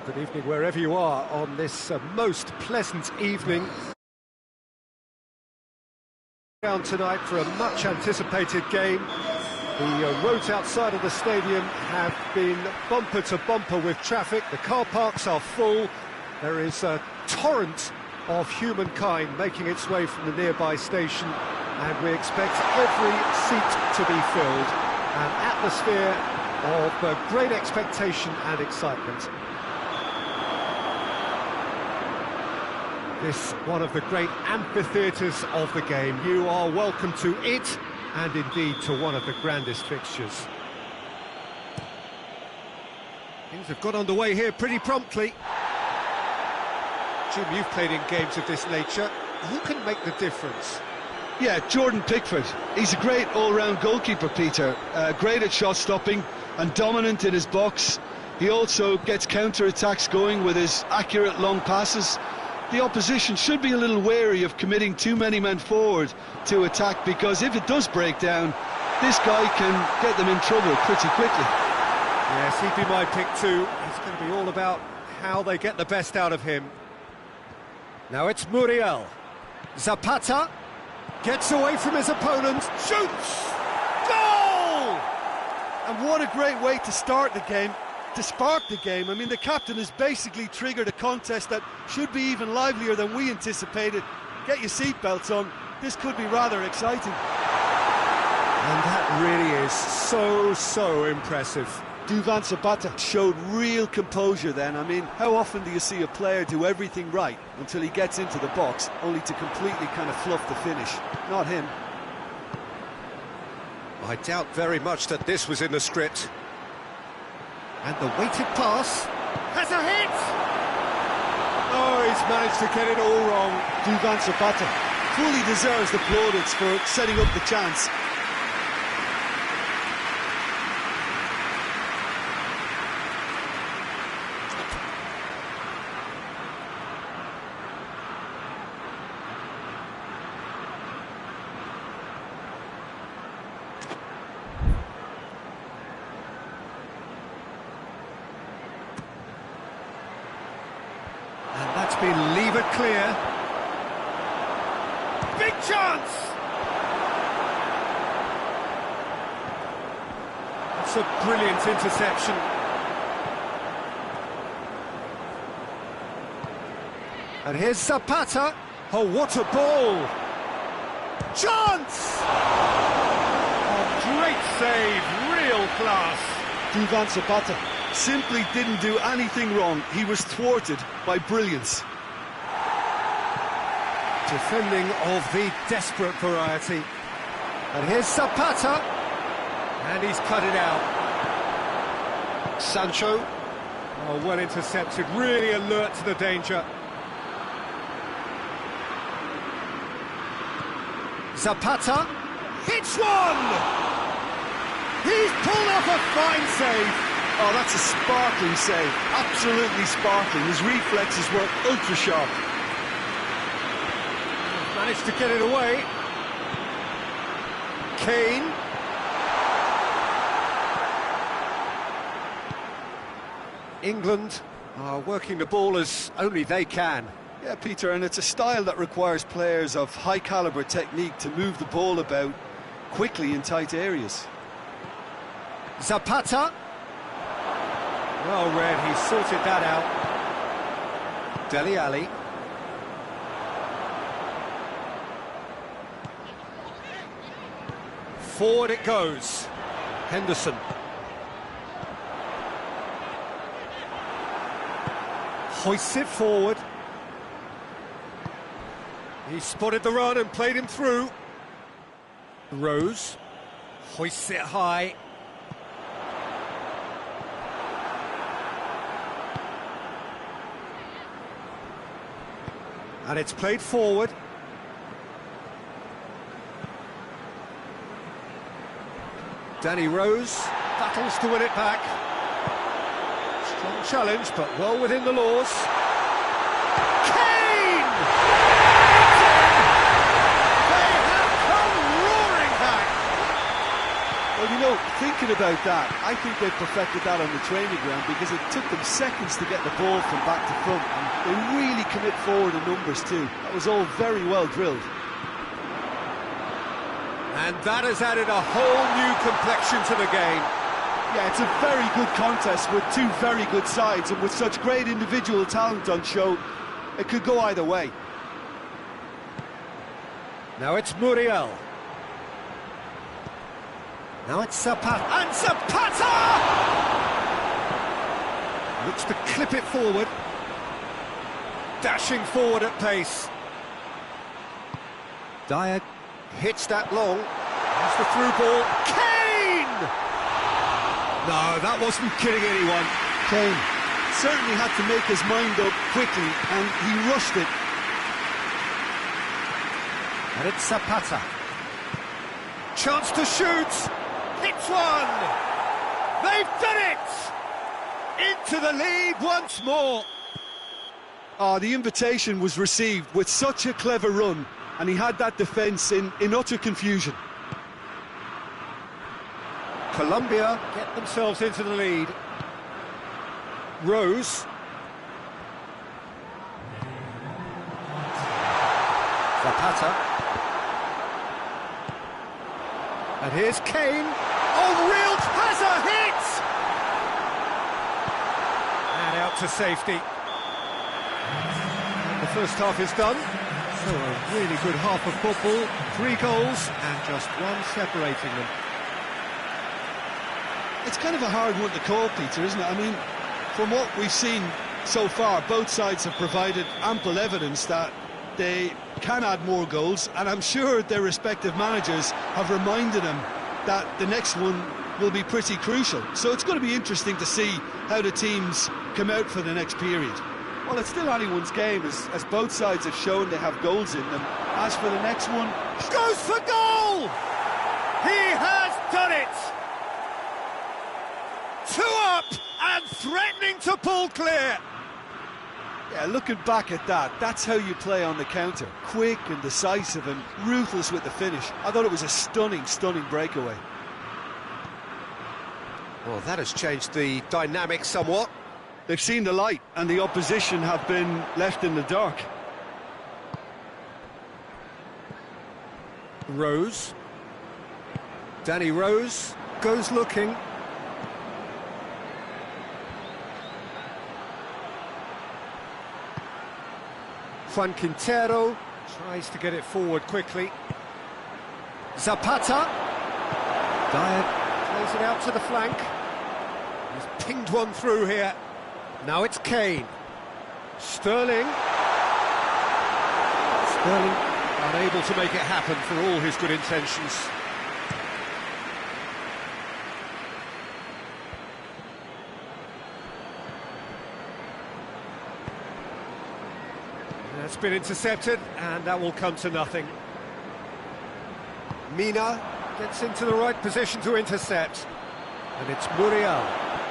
Good evening wherever you are on this most pleasant evening. Down tonight for a much anticipated game. The roads outside of the stadium have been bumper to bumper with traffic. The car parks are full. There is a torrent of humankind making its way from the nearby station, and we expect every seat to be filled. An atmosphere of great expectation and excitement. This one of the great amphitheatres of the game. You are welcome to it, and indeed to one of the grandest fixtures. Things have got underway here pretty promptly. Jim, you've played in games of this nature. Who can make the difference? Yeah, Jordan Pickford. He's a great all-round goalkeeper, Peter. Great at shot stopping and dominant in his box. He also gets counter-attacks going with his accurate long passes. The opposition should be a little wary of committing too many men forward to attack, because if it does break down, this guy can get them in trouble pretty quickly. Yes, he'd be my pick too. It's going to be all about how they get the best out of him. Now it's Muriel. Zapata gets away from his opponent, shoots! Goal! And what a great way to start the game, to spark the game. I mean, the captain has basically triggered a contest that should be even livelier than we anticipated. Get your seatbelts on, this could be rather exciting. And that really is so impressive. Duvan Zapata showed real composure then. I mean, how often do you see a player do everything right until he gets into the box, only to completely kind of fluff the finish? Not him. I doubt very much that this was in the script. And the weighted pass has a hit! Oh, he's managed to get it all wrong. Duvan Zapata fully deserves the plaudits for setting up the chance. That's been levered clear. Big chance! That's a brilliant interception. And here's Zapata. Oh, what a ball! Chance! Oh, great save, real class. Duvan Zapata simply didn't do anything wrong. He was thwarted by brilliance. Defending of the desperate variety. And here's Zapata. And he's cut it out. Sancho. Oh, well intercepted, really alert to the danger. Zapata hits one! He's pulled off a fine save. Oh, that's a sparkling save, absolutely sparkling. His reflexes were ultra sharp. Managed to get it away. Kane. England are working the ball as only they can. Yeah, Peter, and it's a style that requires players of high-caliber technique to move the ball about quickly in tight areas. Zapata. Well read, he sorted that out. Dele Alli. Forward it goes. Henderson. Hoists it forward. He spotted the run and played him through. Rose. Hoists it high. And it's played forward. Danny Rose battles to win it back. Strong challenge, but well within the laws. Kane! They have come roaring back! Well, you know, thinking about that, I think they perfected that on the training ground because it took them seconds to get the ball from back to front, and they really commit forward in numbers too. That was all very well drilled. And that has added a whole new complexion to the game. Yeah, it's a very good contest with two very good sides, and with such great individual talent on show, it could go either way. Now it's Muriel. Now it's Zapata. And Zapata! Looks to clip it forward. Dashing forward at pace. Dyer hits that long. Here's the through ball. Kane! No, that wasn't kidding anyone. Kane certainly had to make his mind up quickly, and he rushed it. And it's Zapata. Chance to shoot. Hits one! They've done it! Into the lead once more. The invitation was received with such a clever run, and he had that defence in utter confusion. Colombia get themselves into the lead. Rose. Zapata. And here's Kane. Oh, real has a hit! And out to safety. And the first half is done. So a really good half of football. 3 goals and just one separating them. It's kind of a hard one to call, Peter, isn't it? I mean, from what we've seen so far, both sides have provided ample evidence that they can add more goals, and I'm sure their respective managers have reminded them that the next one will be pretty crucial. So it's going to be interesting to see how the teams come out for the next period. Well, it's still anyone's game, as both sides have shown they have goals in them. As for the next one... Goes for goal! He has done it! 2 up and threatening to pull clear. Yeah, looking back at that, that's how you play on the counter. Quick and decisive and ruthless with the finish. I thought it was a stunning, stunning breakaway. Well, that has changed the dynamic somewhat. They've seen the light, and the opposition have been left in the dark. Rose. Danny Rose goes looking. Juan Quintero tries to get it forward quickly. Zapata. Dyer plays it out to the flank. He's pinged one through here. Now it's Kane. Sterling. Sterling unable to make it happen for all his good intentions. That's been intercepted, and that will come to nothing. Mina gets into the right position to intercept. And it's Muriel.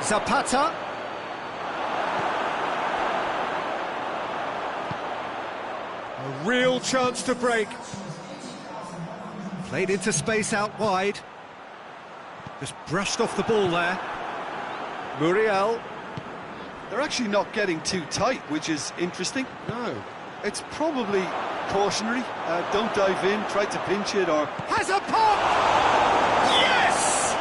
Zapata. A real chance to break. Played into space out wide. Just brushed off the ball there. Muriel. They're actually not getting too tight, which is interesting. No. It's probably cautionary. Don't dive in, try to pinch it, or... Has a pop! Yes!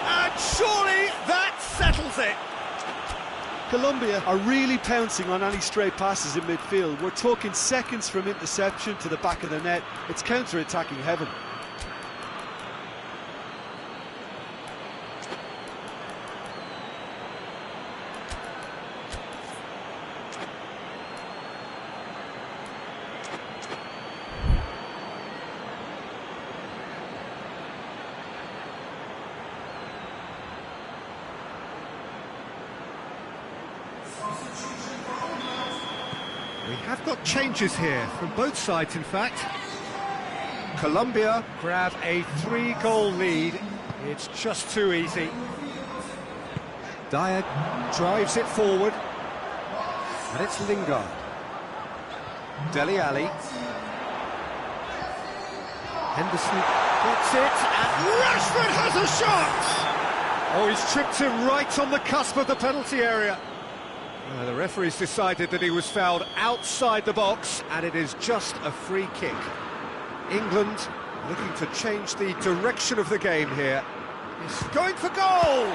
And surely that settles it. Colombia are really pouncing on any stray passes in midfield. We're talking seconds from interception to the back of the net. It's counter-attacking heaven. We have got changes here from both sides, in fact. Colombia grab a 3-goal lead. It's just too easy. Dyer drives it forward. And it's Lingard. Dele Alli. Henderson Gets it, and Rashford has a shot! Oh, he's tripped him right on the cusp of the penalty area. The referee's decided that he was fouled outside the box, and it is just a free kick. England looking to change the direction of the game here. He's going for goal!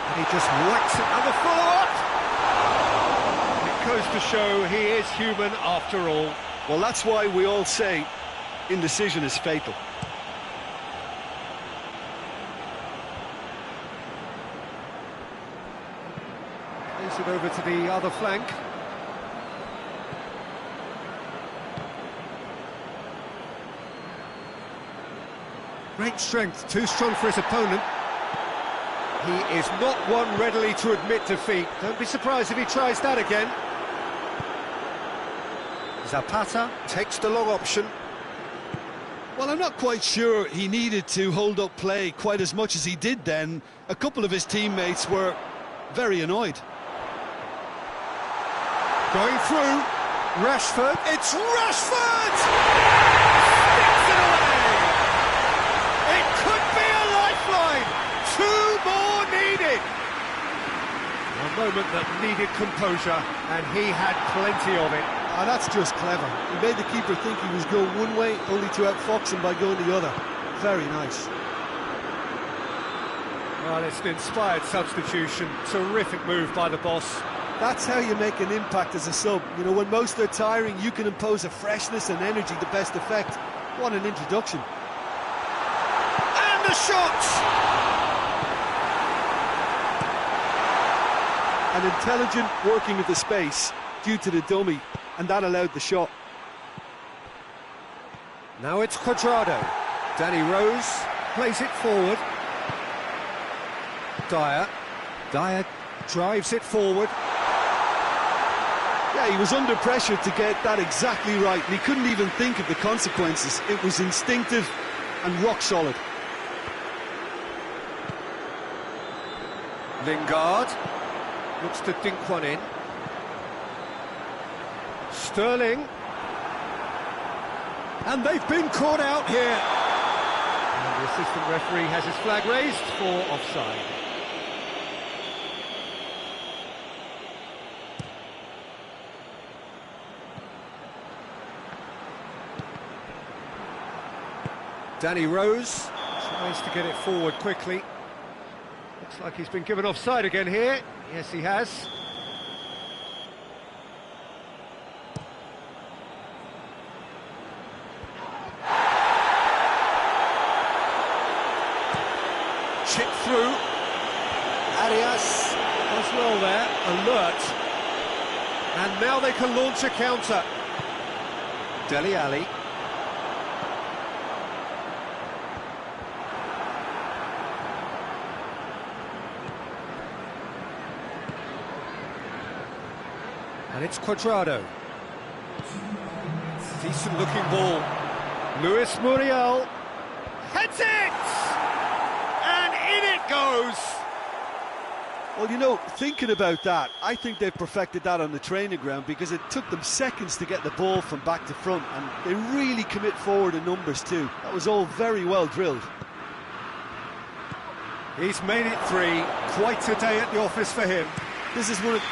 And he just whacks it on the foot! It goes to show he is human after all. Well, that's why we all say indecision is fatal. Plays it over to the other flank. Great strength, too strong for his opponent. He is not one readily to admit defeat. Don't be surprised if he tries that again. Zapata takes the long option. Well, I'm not quite sure he needed to hold up play quite as much as he did then. A couple of his teammates were very annoyed. Going through, Rashford, it's Rashford! Sticks it away! It could be a lifeline! 2 more needed! A moment that needed composure, and he had plenty of it. Ah, that's just clever. He made the keeper think he was going one way, only to outfox him by going the other. Very nice. Well, it's an inspired substitution. Terrific move by the boss. That's how you make an impact as a sub. You know, when most are tiring, you can impose a freshness and energy to best effect. What an introduction. And the shot! An intelligent working of the space due to the dummy, and that allowed the shot. Now it's Cuadrado. Danny Rose plays it forward. Dyer drives it forward. Yeah, he was under pressure to get that exactly right, and he couldn't even think of the consequences. It was instinctive and rock solid. Lingard looks to dink one in. Sterling. And they've been caught out here. And the assistant referee has his flag raised for offside. Danny Rose tries to get it forward quickly. Looks like he's been given offside again here. Yes, he has. Chip through. Arias does well there, alert. And now they can launch a counter. Dele Alli. And it's Cuadrado. Decent looking ball. Luis Muriel heads it! And in it goes! Well, you know, thinking about that, I think they've perfected that on the training ground, because it took them seconds to get the ball from back to front, and they really commit forward in numbers too. That was all very well drilled. He's made it 3. Quite a day at the office for him. This is one of...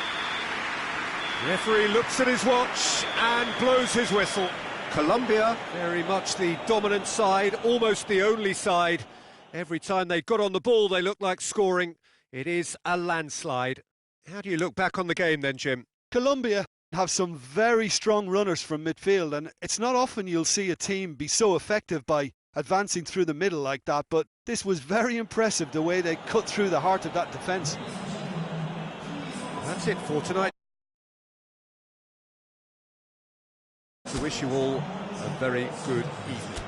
Referee looks at his watch and blows his whistle. Colombia, very much the dominant side, almost the only side. Every time they got on the ball, they looked like scoring. It is a landslide. How do you look back on the game then, Jim? Colombia have some very strong runners from midfield, and it's not often you'll see a team be so effective by advancing through the middle like that, but this was very impressive, the way they cut through the heart of that defence. That's it for tonight. To wish you all a very good evening.